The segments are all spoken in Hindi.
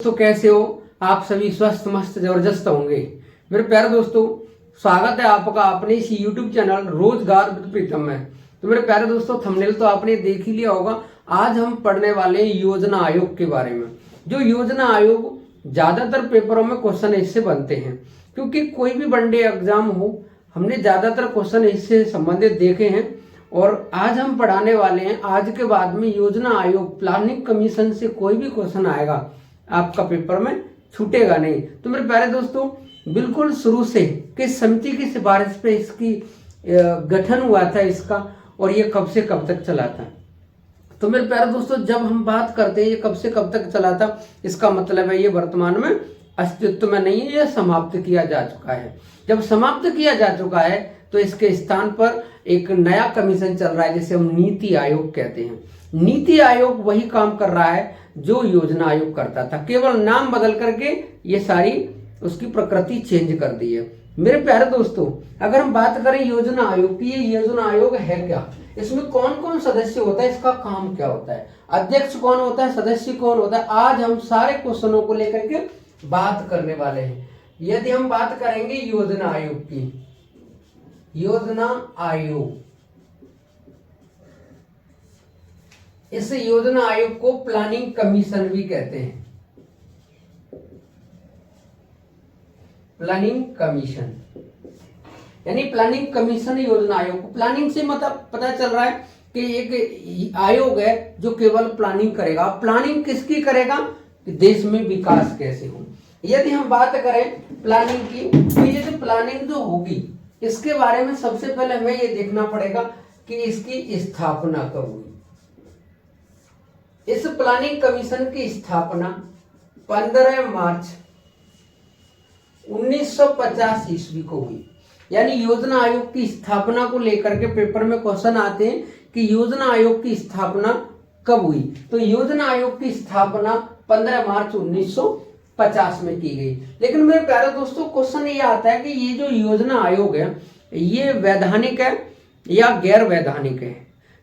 तो कैसे हो आप सभी? स्वस्थ मस्त जबरदस्त होंगे। मेरे प्यारे दोस्तों, स्वागत है आपका अपने इस YouTube चैनल रोजगार विद प्रीतम में। तो मेरे प्यारे दोस्तों, थंबनेल तो आपने देख ही लिया होगा। आज हम पढ़ने वाले हैं योजना आयोग के बारे में। जो योजना आयोग ज्यादातर पेपरों में क्वेश्चन इससे बनते हैं, क्योंकि कोई भी वनडे एग्जाम हो, हमने ज्यादातर क्वेश्चन इससे संबंधित देखे हैं। और आज हम पढ़ाने वाले हैं, आज के बाद में योजना आयोग प्लानिंग कमीशन से कोई भी क्वेश्चन आएगा आपका पेपर में छूटेगा नहीं। तो मेरे प्यारे दोस्तों, बिल्कुल शुरू से किस समिति की सिफारिश पे इसकी गठन हुआ था इसका, और ये कब से कब तक चला था। तो मेरे प्यारे दोस्तों, जब हम बात करते हैं ये कब से कब तक चला था, इसका मतलब है ये वर्तमान में अस्तित्व में नहीं है, यह समाप्त किया जा चुका है। जब समाप्त किया जा चुका है तो इसके स्थान पर एक नया कमीशन चल रहा है, जिसे हम नीति आयोग कहते हैं। नीति आयोग वही काम कर रहा है जो योजना आयोग करता था, केवल नाम बदल करके ये सारी उसकी प्रकृति चेंज कर दी है। मेरे प्यारे दोस्तों, अगर हम बात करें योजना आयोग की, ये योजना आयोग है क्या, इसमें कौन कौन सदस्य होता है, इसका काम क्या होता है, अध्यक्ष कौन होता है, सदस्य कौन होता है, आज हम सारे क्वेश्चनों को लेकर के बात करने वाले हैं। यदि हम बात करेंगे योजना आयोग की, योजना आयोग, इस योजना आयोग को प्लानिंग कमीशन भी कहते हैं। प्लानिंग कमीशन यानी प्लानिंग कमीशन योजना आयोग। प्लानिंग से मतलब पता चल रहा है कि एक आयोग है जो केवल प्लानिंग करेगा। प्लानिंग किसकी करेगा कि देश में विकास कैसे हो। यदि हम बात करें प्लानिंग की, तो ये जो प्लानिंग जो होगी इसके बारे में सबसे पहले हमें ये देखना पड़ेगा कि इसकी स्थापना कब हुई। इस प्लानिंग कमीशन की स्थापना 15 मार्च 1950 ईस्वी को हुई। यानी योजना आयोग की स्थापना को लेकर के पेपर में क्वेश्चन आते हैं कि योजना आयोग की स्थापना कब हुई। तो योजना आयोग की स्थापना 15 मार्च 1950 में की गई। लेकिन मेरे प्यारे दोस्तों, क्वेश्चन ये आता है कि ये जो योजना आयोग है ये वैधानिक है या गैर वैधानिक है,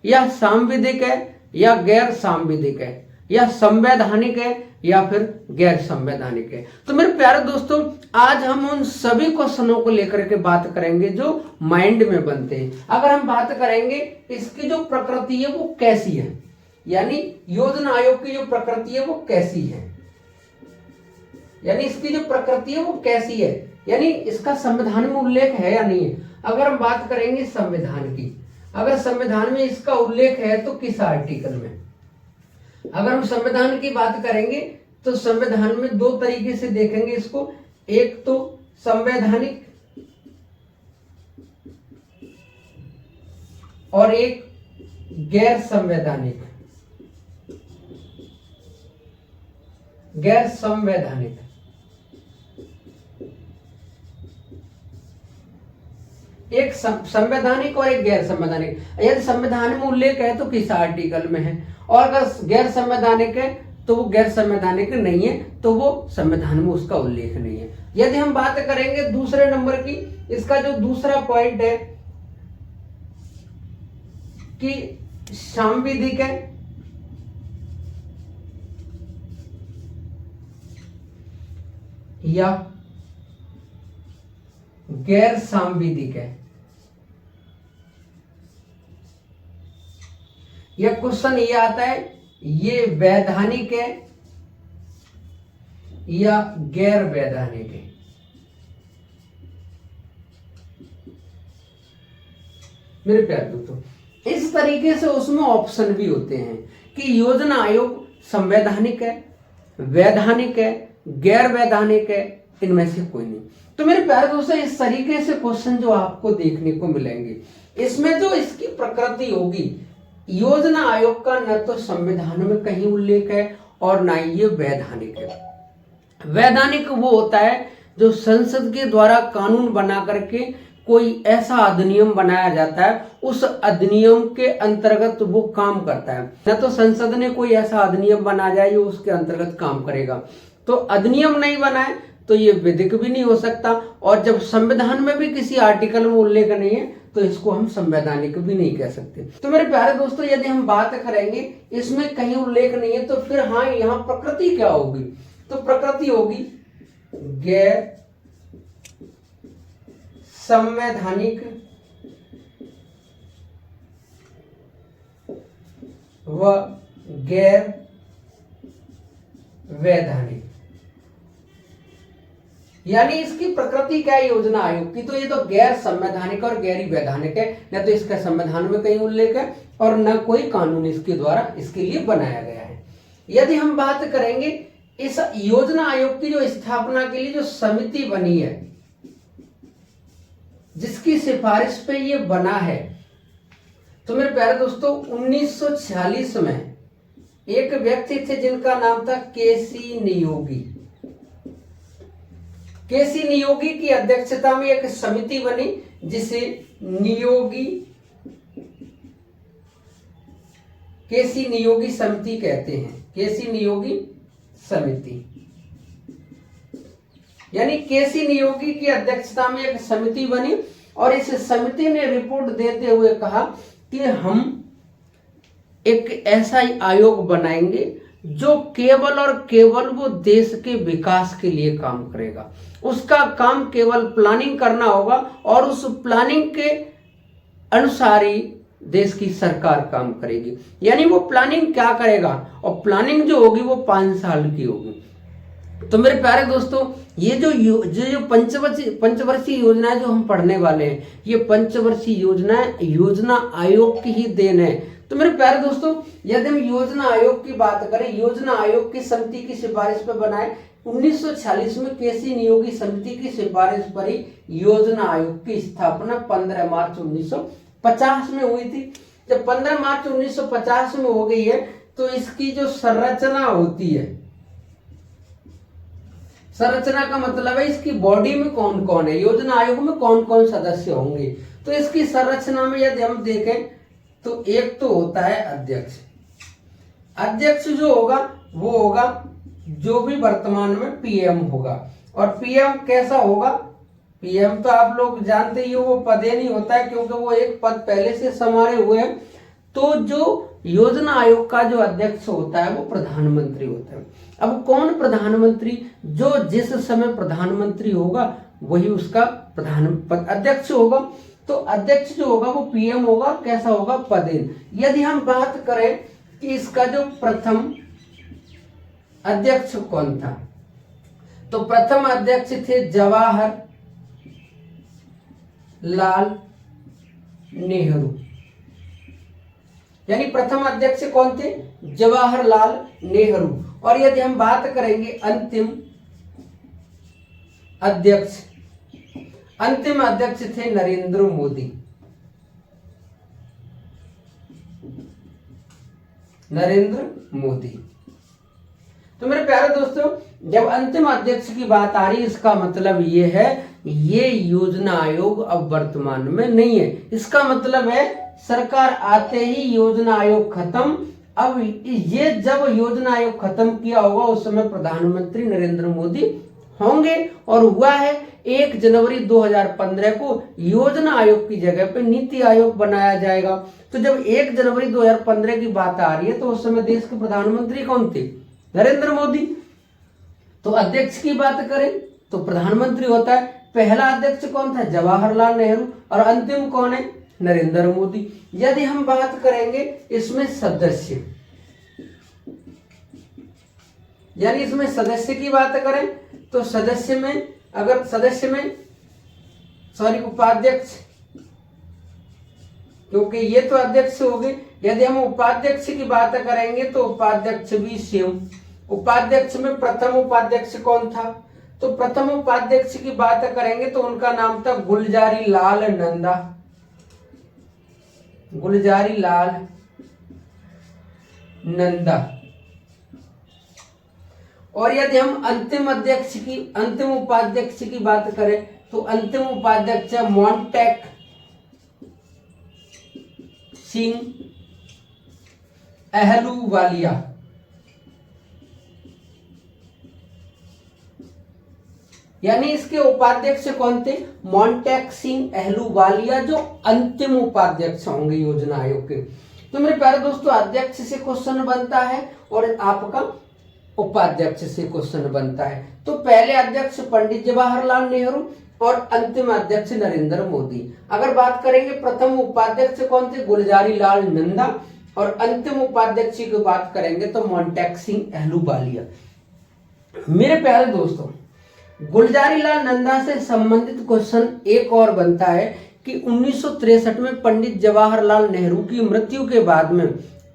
या सांविधिक है या गैर सांविधिक है, या संवैधानिक है या फिर गैर संवैधानिक है। तो मेरे प्यारे दोस्तों, आज हम उन सभी क्वेश्चनों को लेकर के बात करेंगे जो माइंड में बनते हैं। अगर हम बात करेंगे इसकी जो प्रकृति है वो कैसी है, यानी योजना आयोग की जो प्रकृति है वो कैसी है, यानी इसकी जो प्रकृति है वो कैसी है, यानी इसका संविधान में उल्लेख है या नहीं है। अगर हम बात करेंगे संविधान की, अगर संविधान में इसका उल्लेख है तो किस आर्टिकल में। अगर हम संविधान की बात करेंगे तो संविधान में दो तरीके से देखेंगे इसको, एक तो संवैधानिक और एक गैर संवैधानिक। गैर संवैधानिक, एक संवैधानिक और एक गैर संवैधानिक। यदि संविधान में उल्लेख है तो किस आर्टिकल में है, और अगर गैर संवैधानिक है तो वो गैर संवैधानिक नहीं है, तो वो संविधान में उसका उल्लेख नहीं है। यदि हम बात करेंगे दूसरे नंबर की, इसका जो दूसरा पॉइंट है कि सांविधिक है या गैर सांविधिक है, यह क्वेश्चन ये आता है ये वैधानिक है या गैर वैधानिक है। मेरे प्यारे दोस्तों, इस तरीके से उसमें ऑप्शन भी होते हैं कि योजना आयोग संवैधानिक है, वैधानिक है, गैर वैधानिक है, इनमें से कोई नहीं। तो मेरे प्यारे दोस्तों, इस तरीके से क्वेश्चन जो आपको देखने को मिलेंगे, इसमें जो इसकी प्रकृति होगी, योजना आयोग का न तो संविधान में कहीं उल्लेख है और ना ही ये वैधानिक है। वैधानिक वो होता है जो संसद के द्वारा कानून बना करके कोई ऐसा अधिनियम बनाया जाता है, उस अधिनियम के अंतर्गत वो काम करता है। न तो संसद ने कोई ऐसा अधिनियम बना जाए जो उसके अंतर्गत काम करेगा। तो अधिनियम नहीं बनाए तो ये विधिक भी नहीं हो सकता, और जब संविधान में भी किसी आर्टिकल में उल्लेख नहीं है तो इसको हम संवैधानिक भी नहीं कह सकते। तो मेरे प्यारे दोस्तों, यदि हम बात करेंगे इसमें कहीं उल्लेख नहीं है तो फिर हाँ, यहाँ प्रकृति क्या होगी। तो प्रकृति होगी गैर संवैधानिक व गैर वैधानिक। यानी इसकी प्रकृति क्या है योजना आयोग की, तो ये तो गैर संवैधानिक और गैर वैधानिक है, न तो इसका संविधान में कहीं उल्लेख है और न कोई कानून इसके द्वारा इसके लिए बनाया गया है। यदि हम बात करेंगे इस योजना आयोग की जो स्थापना के लिए जो समिति बनी है, जिसकी सिफारिश पे ये बना है, तो मेरे प्यारे दोस्तों 1946 में एक व्यक्ति थे जिनका नाम था केसी नियोगी। केसी नियोगी की अध्यक्षता में एक समिति बनी जिसे केसी नियोगी समिति कहते हैं। केसी नियोगी समिति, यानी केसी नियोगी की अध्यक्षता में एक समिति बनी और इस समिति ने रिपोर्ट देते हुए कहा कि हम एक ऐसा ही आयोग बनाएंगे जो केवल और केवल वो देश के विकास के लिए काम करेगा। उसका काम केवल प्लानिंग करना होगा और उस प्लानिंग के अनुसार ही देश की सरकार काम करेगी। यानी वो प्लानिंग क्या करेगा, और प्लानिंग जो होगी वो 5 साल की होगी। तो मेरे प्यारे दोस्तों, ये जो पंचवर्षीय योजनाएं जो हम पढ़ने वाले हैं, ये पंचवर्षीय योजनाएं योजना आयोग की ही देन है। तो मेरे प्यारे दोस्तों, यदि हम योजना आयोग की बात करें, योजना आयोग की समिति की सिफारिश पर बनाए 1946 में केसी नियोगी समिति की सिफारिश पर ही योजना आयोग की स्थापना 15 मार्च 1950 में हुई थी। जब 15 मार्च 1950 में हो गई है तो इसकी जो संरचना होती है, संरचना का मतलब है इसकी बॉडी में कौन कौन है, योजना आयोग में कौन कौन सदस्य होंगे। तो इसकी संरचना में यदि हम देखें तो एक तो होता है अध्यक्ष। अध्यक्ष जो होगा वो होगा जो भी वर्तमान में पीएम होगा। और पीएम कैसा होगा, पीएम तो आप लोग जानते ही हो, वो पद नहीं होता है क्योंकि वो एक पद पहले से संभाले हुए हैं। तो जो योजना आयोग का जो अध्यक्ष होता है वो प्रधानमंत्री होता है। अब कौन प्रधानमंत्री, जो जिस समय प्रधानमंत्री होगा वही उसका अध्यक्ष होगा। तो अध्यक्ष जो होगा वो पीएम होगा, कैसा होगा, पदेन। यदि हम बात करें कि इसका जो प्रथम अध्यक्ष कौन था, तो प्रथम अध्यक्ष थे जवाहर लाल नेहरू। यानी प्रथम अध्यक्ष कौन थे, जवाहरलाल नेहरू। और यदि हम बात करेंगे अंतिम अध्यक्ष थे नरेंद्र मोदी। तो मेरे प्यारे दोस्तों, जब अंतिम अध्यक्ष की बात आ रही है, इसका मतलब ये है ये योजना आयोग अब वर्तमान में नहीं है। इसका मतलब है सरकार आते ही योजना आयोग खत्म। अब ये जब योजना आयोग खत्म किया होगा उस समय प्रधानमंत्री नरेंद्र मोदी होंगे। और हुआ है 1 जनवरी 2015 को योजना आयोग की जगह पे नीति आयोग बनाया जाएगा। तो जब 1 जनवरी 2015 की बात आ रही है तो उस समय देश के प्रधानमंत्री कौन थे, नरेंद्र मोदी। तो अध्यक्ष की बात करें तो प्रधानमंत्री होता है, पहला अध्यक्ष कौन था, जवाहरलाल नेहरू, और अंतिम कौन है, नरेंद्र मोदी। यदि हम बात करेंगे इसमें सदस्य, यानी इसमें सदस्य की बात करें तो उपाध्यक्ष, क्योंकि ये तो अध्यक्ष हो गए। यदि हम उपाध्यक्ष की बात करेंगे तो उपाध्यक्ष भी सेम। उपाध्यक्ष में प्रथम उपाध्यक्ष कौन था, तो प्रथम उपाध्यक्ष की बात करेंगे तो उनका नाम था गुलजारी लाल नंदा। और यदि हम अंतिम उपाध्यक्ष की बात करें तो अंतिम उपाध्यक्ष है मोंटेक सिंह अहलूवालिया। यानी इसके उपाध्यक्ष कौन थे, मोंटेक सिंह अहलूवालिया, जो अंतिम उपाध्यक्ष होंगे योजना आयोग के। तो मेरे प्यारे दोस्तों, अध्यक्ष से क्वेश्चन बनता है और आपका उपाध्यक्ष से क्वेश्चन बनता है। तो पहले अध्यक्ष पंडित जवाहरलाल नेहरू और अंतिम अध्यक्ष नरेंद्र मोदी। अगर बात करेंगे प्रथम उपाध्यक्ष कौन थे, गुलजारी लाल नंदा, और अंतिम उपाध्यक्ष की बात करेंगे तो मोंटेक अहलूवालिया। मेरे प्यारे दोस्तों, गुलजारी लाल नंदा से संबंधित क्वेश्चन एक और बनता है कि 1963 में पंडित जवाहरलाल नेहरू की मृत्यु के बाद में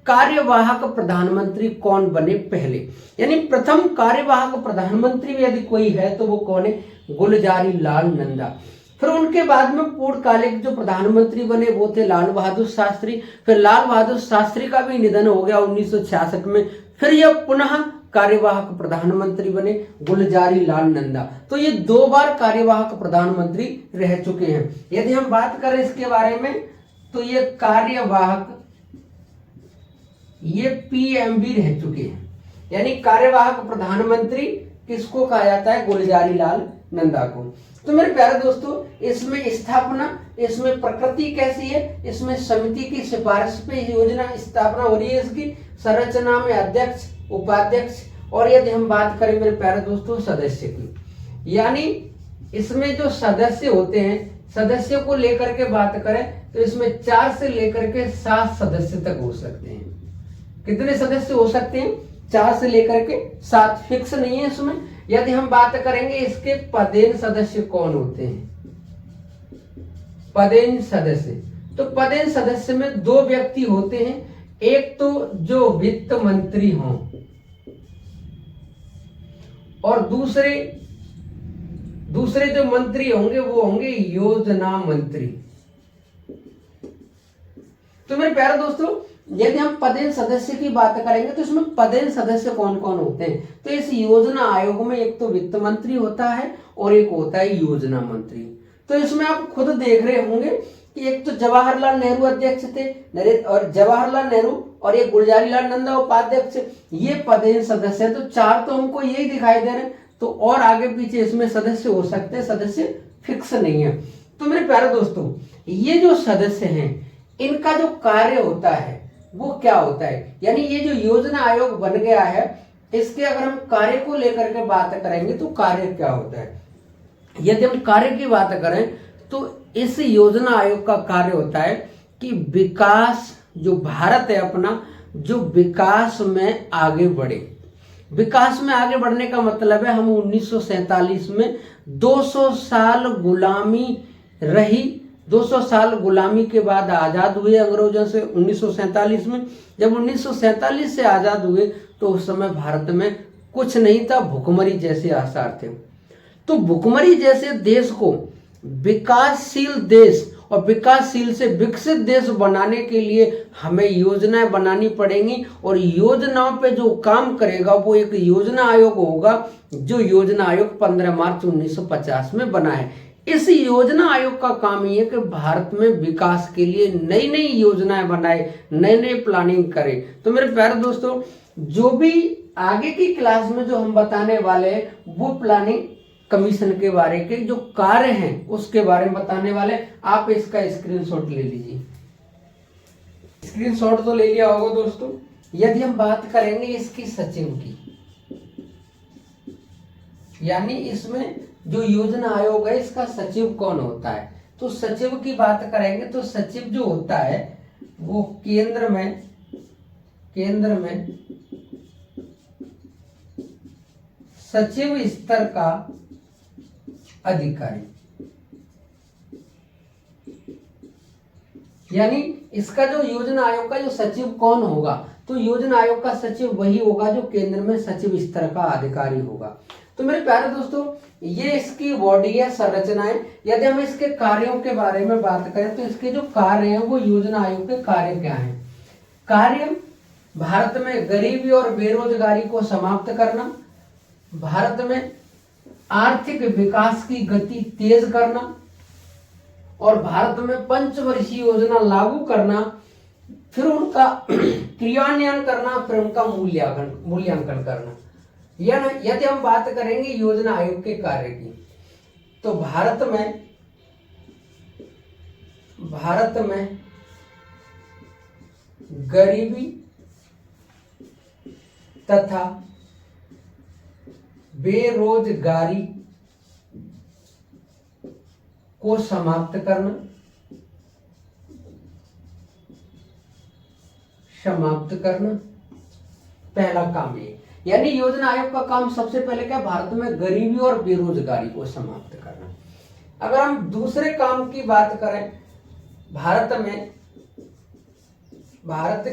कार्यवाहक प्रधानमंत्री कौन बने पहले, यानी प्रथम कार्यवाहक प्रधानमंत्री यदि कोई है तो वो कौन है, गुलजारी लाल नंदा। फिर उनके बाद में पूर्णकालिक जो प्रधानमंत्री बने वो थे लाल बहादुर शास्त्री। फिर लाल बहादुर शास्त्री का भी निधन हो गया 1966 में। फिर यह पुनः कार्यवाहक प्रधानमंत्री बने गुलजारी लाल नंदा। तो ये 2 बार कार्यवाहक प्रधानमंत्री रह चुके हैं। यदि हम बात करें इसके बारे में तो ये कार्यवाहक, ये पीएमबी रह चुके हैं, यानी कार्यवाहक प्रधानमंत्री किसको कहा जाता है, गुलजारी लाल नंदा को। तो मेरे प्यारे दोस्तों, इसमें स्थापना, इसमें प्रकृति कैसी है, इसमें समिति की सिफारिश पे योजना स्थापना हो रही है। इसकी संरचना में अध्यक्ष, उपाध्यक्ष और यदि हम बात करें मेरे प्यारे दोस्तों सदस्य की, यानी इसमें जो सदस्य होते हैं, सदस्यों को लेकर के बात करें तो इसमें 4 से लेकर के 7 सदस्य तक हो सकते हैं। कितने सदस्य हो सकते हैं, 4 से लेकर के 7, फिक्स नहीं है इसमें। यदि हम बात करेंगे इसके पदेन सदस्य कौन होते हैं, पदेन सदस्य, तो पदेन सदस्य में 2 व्यक्ति होते हैं। एक तो जो वित्त मंत्री हों और दूसरे जो मंत्री होंगे वो होंगे योजना मंत्री। तो मेरे प्यारे दोस्तों, यदि हम पदेन सदस्य की बात करेंगे तो इसमें पदेन सदस्य कौन कौन होते हैं, तो इस योजना आयोग में एक तो वित्त मंत्री होता है और एक होता है योजना मंत्री। तो इसमें आप खुद देख रहे होंगे कि एक तो जवाहरलाल नेहरू अध्यक्ष थे और जवाहरलाल नेहरू और एक गुलजारी लाल नंदा उपाध्यक्ष, ये पदेन सदस्य हैं। तो 4 तो हमको यही दिखाई दे रहे हैं, तो और आगे पीछे इसमें सदस्य हो सकते हैं, सदस्य फिक्स नहीं है। तो मेरे प्यारे दोस्तों, ये जो सदस्य हैं इनका जो कार्य होता है वो क्या होता है, यानी ये जो योजना आयोग बन गया है इसके अगर हम कार्य को लेकर के बात करेंगे तो कार्य क्या होता है। यदि हम कार्य की बात करें तो इस योजना आयोग का कार्य होता है कि विकास, जो भारत है अपना, जो विकास में आगे बढ़े। विकास में आगे बढ़ने का मतलब है हम 1947 में 200 साल गुलामी रही, 200 साल गुलामी के बाद आज़ाद हुए अंग्रेजों से 1947 में। जब 1947 से आज़ाद हुए तो उस समय भारत में कुछ नहीं था, भुखमरी जैसे आसार थे। तो भुखमरी जैसे देश को विकासशील देश और विकासशील से विकसित देश बनाने के लिए हमें योजनाएं बनानी पड़ेंगी और योजनाओं पे जो काम करेगा वो एक योजना आयोग होगा, जो योजना आयोग 15 मार्च 1950 में बना है। इस योजना आयोग का काम ये है कि भारत में विकास के लिए नई नई योजनाएं बनाए, नए नए प्लानिंग करे। तो मेरे प्यारे दोस्तों, जो भी आगे की क्लास में जो हम बताने वाले हैं वो प्लानिंग कमीशन के बारे के जो कार्य हैं उसके बारे में बताने वाले। आप इसका स्क्रीनशॉट ले लीजिए। स्क्रीनशॉट तो ले लिया होगा दोस्तों। यदि हम बात करेंगे इसकी सचिव की, यानी इसमें जो योजना आयोग है इसका सचिव कौन होता है, तो सचिव की बात करेंगे तो सचिव जो होता है वो केंद्र में सचिव स्तर का अधिकारी, यानी इसका जो योजना आयोग का जो सचिव कौन होगा, तो योजना आयोग का सचिव वही होगा जो केंद्र में सचिव स्तर का अधिकारी होगा। तो मेरे प्यारे दोस्तों, ये इसकी बॉडी है, संरचना है। यदि हम इसके कार्यों के बारे में बात करें तो इसके जो कार्य हैं वो योजना आयोग के कार्य क्या हैं। कार्य भारत में गरीबी और बेरोजगारी को समाप्त करना, भारत में आर्थिक विकास की गति तेज करना और भारत में पंचवर्षीय योजना लागू करना, फिर उनका क्रियान्वयन करना, फिर उनका मूल्यांकन करना। यदि हम बात करेंगे योजना आयोग के कार्य की, तो भारत में गरीबी तथा बेरोजगारी को समाप्त करना, पहला काम ये। यानी योजना आयोग का काम सबसे पहले क्या, भारत में गरीबी और बेरोजगारी को समाप्त करना। अगर हम दूसरे काम की बात करें, भारत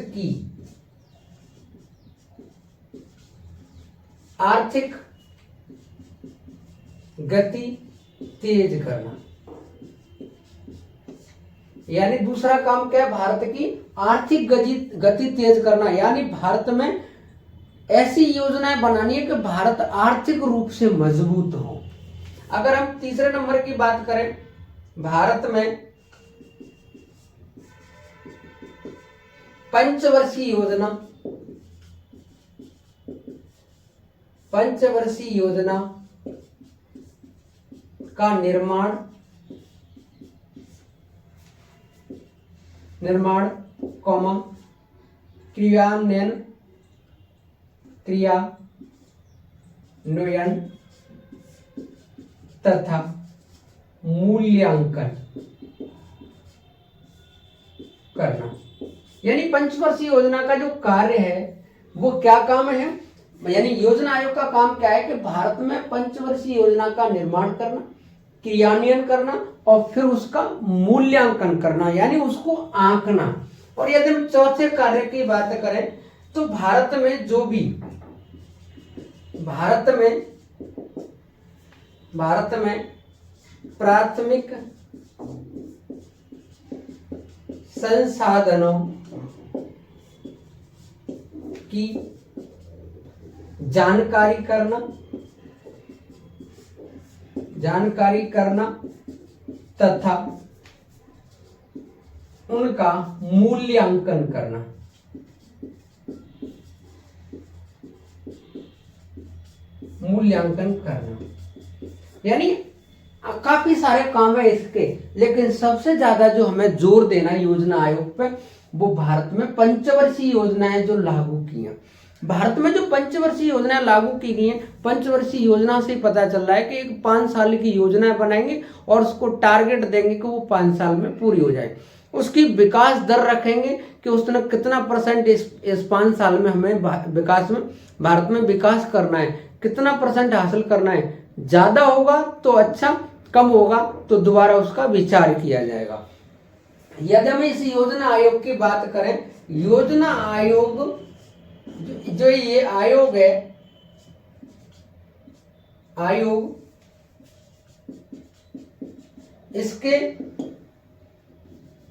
की आर्थिक गति तेज करना, यानी दूसरा काम क्या है, भारत की आर्थिक गति तेज करना। यानी भारत में ऐसी योजनाएं बनानी है कि भारत आर्थिक रूप से मजबूत हो। अगर हम तीसरे नंबर की बात करें, भारत में पंचवर्षीय योजना का निर्माण क्रियान्वयन तथा मूल्यांकन करना। यानी पंचवर्षीय योजना का जो कार्य है वो क्या काम है, यानी योजना आयोग का काम क्या है कि भारत में पंचवर्षीय योजना का निर्माण करना, क्रियान्वयन करना और फिर उसका मूल्यांकन करना, यानी उसको आंकना। और यदि हम चौथे कार्य की बात करें तो भारत में प्राथमिक संसाधनों की जानकारी करना तथा उनका मूल्यांकन करना। यानी काफी सारे काम है इसके, लेकिन सबसे ज्यादा जो हमें जोर देना है योजना आयोग पे, वो भारत में पंचवर्षीय योजनाएं जो लागू की हैं। भारत में जो पंचवर्षीय योजनाएं लागू की गई हैं, पंचवर्षीय योजना से पता चल रहा है कि एक 5 साल की योजनाएं बनाएंगे और उसको टारगेट देंगे कि वो 5 साल में पूरी हो जाए। उसकी विकास दर रखेंगे कि उसने कितना % इस 5 साल में हमें भारत में विकास करना है, कितना % हासिल करना है। ज्यादा होगा तो अच्छा, कम होगा तो दोबारा उसका विचार किया जाएगा। यदि हम इस योजना आयोग की बात करें, योजना आयोग जो ये आयोग है,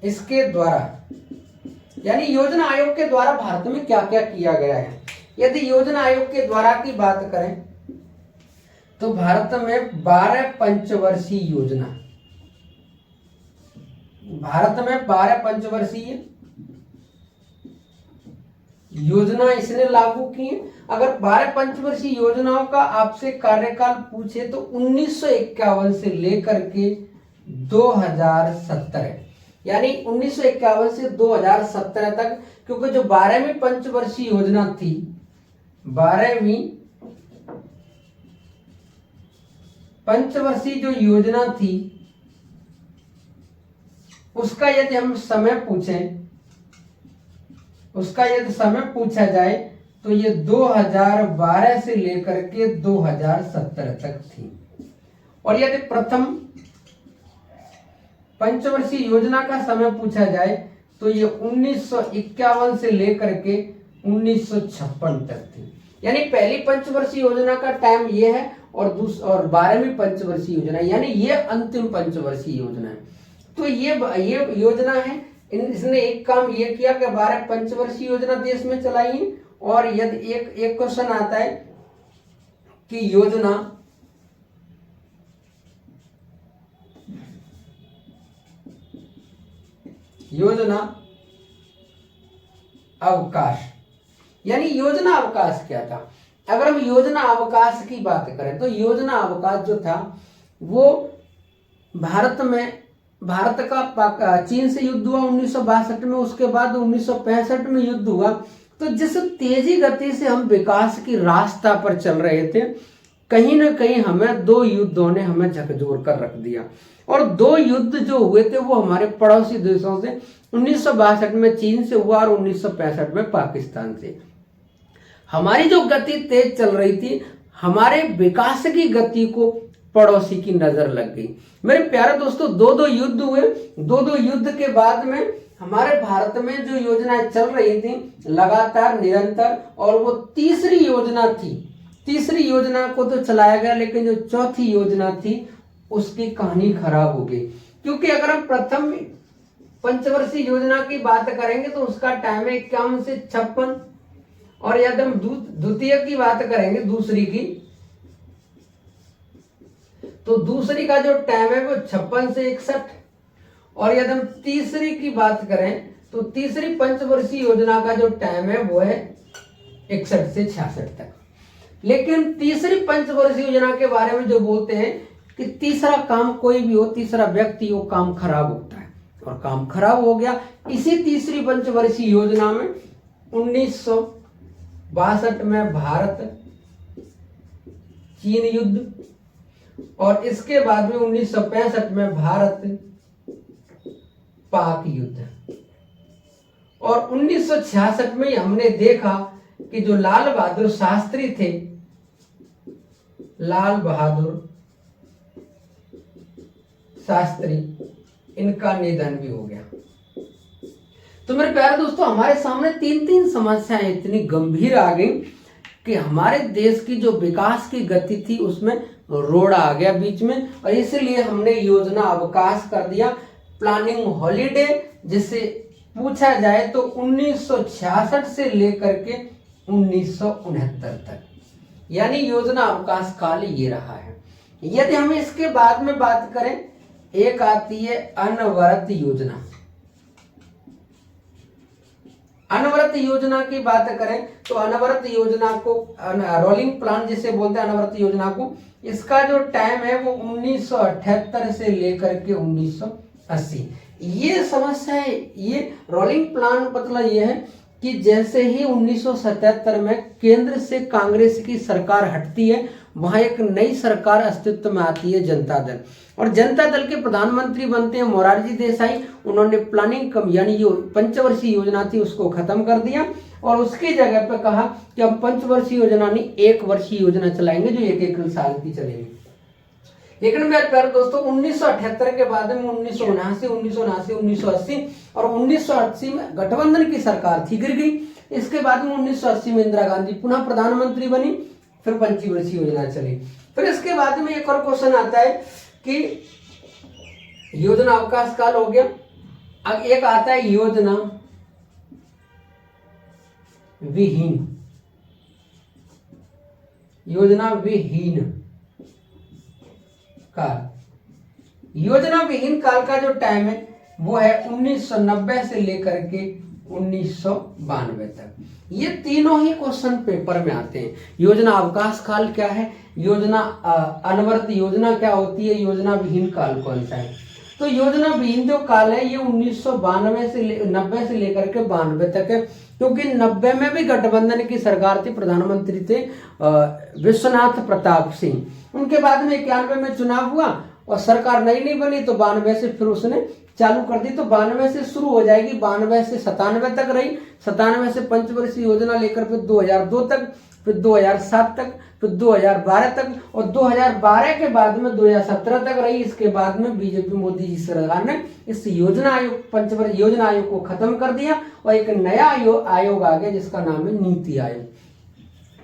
इसके द्वारा, यानी योजना आयोग के द्वारा भारत में क्या क्या किया गया है। यदि योजना आयोग के द्वारा की बात करें तो भारत में 12 पंचवर्षीय योजना इसने लागू की है। अगर 12 पंचवर्षीय योजनाओं का आपसे कार्यकाल पूछे तो 1951 से लेकर के 2017, यानी 1951 से 2017 तक, क्योंकि जो 12वीं पंचवर्षीय योजना थी, 12वीं पंचवर्षीय जो योजना थी, उसका यदि हम समय पूछा जाए तो ये 2012 से लेकर के 2017 तक थी। और यदि प्रथम पंचवर्षीय योजना का समय पूछा जाए तो ये 1951 से लेकर के 1956 तक थी। यानी पहली पंचवर्षीय योजना का टाइम ये है और 12वीं पंचवर्षीय योजना, यानी ये अंतिम पंचवर्षीय योजना है। तो ये योजना है, इसने एक काम ये किया कि 12 पंचवर्षीय योजना देश में चलाई है। और यदि एक क्वेश्चन आता है कि योजना अवकाश, यानी योजना अवकाश क्या था। अगर हम योजना अवकाश की बात करें तो योजना अवकाश जो था वो भारत का चीन से युद्ध हुआ 1962 में, उसके बाद 1965 में युद्ध हुआ। तो जिस तेजी गति से हम विकास की रास्ता पर चल रहे थे, कहीं ना कहीं हमें 2 युद्धों ने हमें झकझोर कर रख दिया। और 2 युद्ध जो हुए थे वो हमारे पड़ोसी देशों से 1962 में चीन से हुआ और 1965 में पाकिस्तान से। हमारी जो गति तेज चल रही थी, हमारे विकास की गति को पड़ोसी की नजर लग गई। मेरे प्यारे दोस्तों, 2 युद्ध हुए। 2 युद्ध के बाद में हमारे भारत में जो योजनाएं चल रही थी लगातार निरंतर, और वो तीसरी योजना थी, तीसरी योजना को तो चलाया गया, लेकिन जो चौथी योजना थी उसकी कहानी खराब हो गई। क्योंकि अगर हम प्रथम पंचवर्षीय योजना की बात करेंगे तो उसका टाइम है 51 से 56, और यदि हम द्वितीय की बात करेंगे, दूसरी की, तो दूसरी का जो टाइम है वो 56 से 61, और यदि हम तीसरी की बात करें तो तीसरी पंचवर्षीय योजना का जो टाइम है वो है 61 से 66 तक। लेकिन तीसरी पंचवर्षीय योजना के बारे में जो बोलते हैं कि तीसरा काम कोई भी हो, तीसरा व्यक्ति हो, काम खराब होता है, और काम खराब हो गया। इसी तीसरी पंचवर्षीय योजना में 1962 में भारत चीन युद्ध, और इसके बाद में 1965 में भारत पाक युद्ध, और 1966 में हमने देखा कि जो लाल बहादुर शास्त्री थे, लाल बहादुर शास्त्री, इनका निधन भी हो गया। तो मेरे प्यारे दोस्तों, हमारे सामने 3 समस्याएं इतनी गंभीर आ गई कि हमारे देश की जो विकास की गति थी उसमें रोड़ा आ गया बीच में, और इसलिए हमने योजना अवकाश कर दिया, प्लानिंग हॉलीडे, जिसे पूछा जाए तो 1966 से लेकर के 1969 तक, यानी योजना अवकाश काल ये रहा है। यदि हम इसके बाद में बात करें, एक आती है अनवरत योजना। अनवरत योजना की बात करें तो अनवरत योजना को रोलिंग प्लान जिसे बोलते हैं, अनवरत योजना को, इसका जो टाइम है वो 1978 से लेकर के 1980। ये समस्या है, ये रोलिंग प्लान मतलब ये है कि जैसे ही 1977 में केंद्र से कांग्रेस की सरकार हटती है, वहां एक नई सरकार अस्तित्व में आती है, जनता दल, और जनता दल के प्रधानमंत्री बनते हैं मोरारजी देसाई। उन्होंने प्लानिंग कम यानी जो पंचवर्षीय योजना थी उसको खत्म कर दिया, और उसकी जगह पे कहा कि हम पंचवर्षीय योजना नहीं, 1 वर्षीय योजना चलाएंगे जो 1-1 साल की चलेगी। लेकिन मेरे प्यारे दोस्तों, 1978 के बाद में 1979, 1980 और 1980 में गठबंधन की सरकार थी, गिर गई। इसके बाद में 1980 में इंदिरा गांधी पुनः प्रधानमंत्री बनी, फिर पंचवर्षीय योजना चली। फिर इसके बाद में एक और क्वेश्चन आता है कि योजना अवकाश काल हो गया, अब एक आता है योजना विहीन, योजना विहीन काल। योजना विहीन काल का जो टाइम है वो है 1990 से लेकर के 1992 तक। ये तीनों ही क्वेश्चन पेपर में आते हैं। योजना अवकाश काल क्या है, योजना अनवरत योजना क्या होती है, योजना विहीन काल कौन सा है। तो योजना विहीन जो काल है ये 1992 से 90 से लेकर के 92 तक है, क्योंकि 90 में भी गठबंधन की सरकार थी, प्रधानमंत्री थे विश्वनाथ प्रताप सिंह। उनके बाद में 91 में चुनाव हुआ और सरकार नई बनी, तो 92 से फिर उसने चालू कर दी। तो 92 से शुरू हो जाएगी, 92 से 97 तक रही, 97 से पंचवर्षीय योजना लेकर फिर 2002 तक, फिर 2007 तक, फिर 2012 तक, और 2012 के बाद में 2017 तक रही। इसके बाद में बीजेपी मोदी जी सरकार ने इस योजना आयोग, पंचवर्षीय योजना आयोग को खत्म कर दिया और एक नया आयोग आ गया जिसका नाम है नीति आयोग।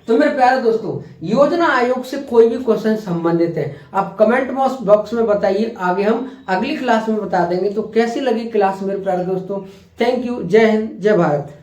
तो मेरे प्यारे दोस्तों, योजना आयोग से कोई भी क्वेश्चन संबंधित है आप कमेंट बॉक्स में बताइए, आगे हम अगली क्लास में बता देंगे। तो कैसी लगी क्लास मेरे प्यारे दोस्तों? थैंक यू, जय हिंद, जय भारत।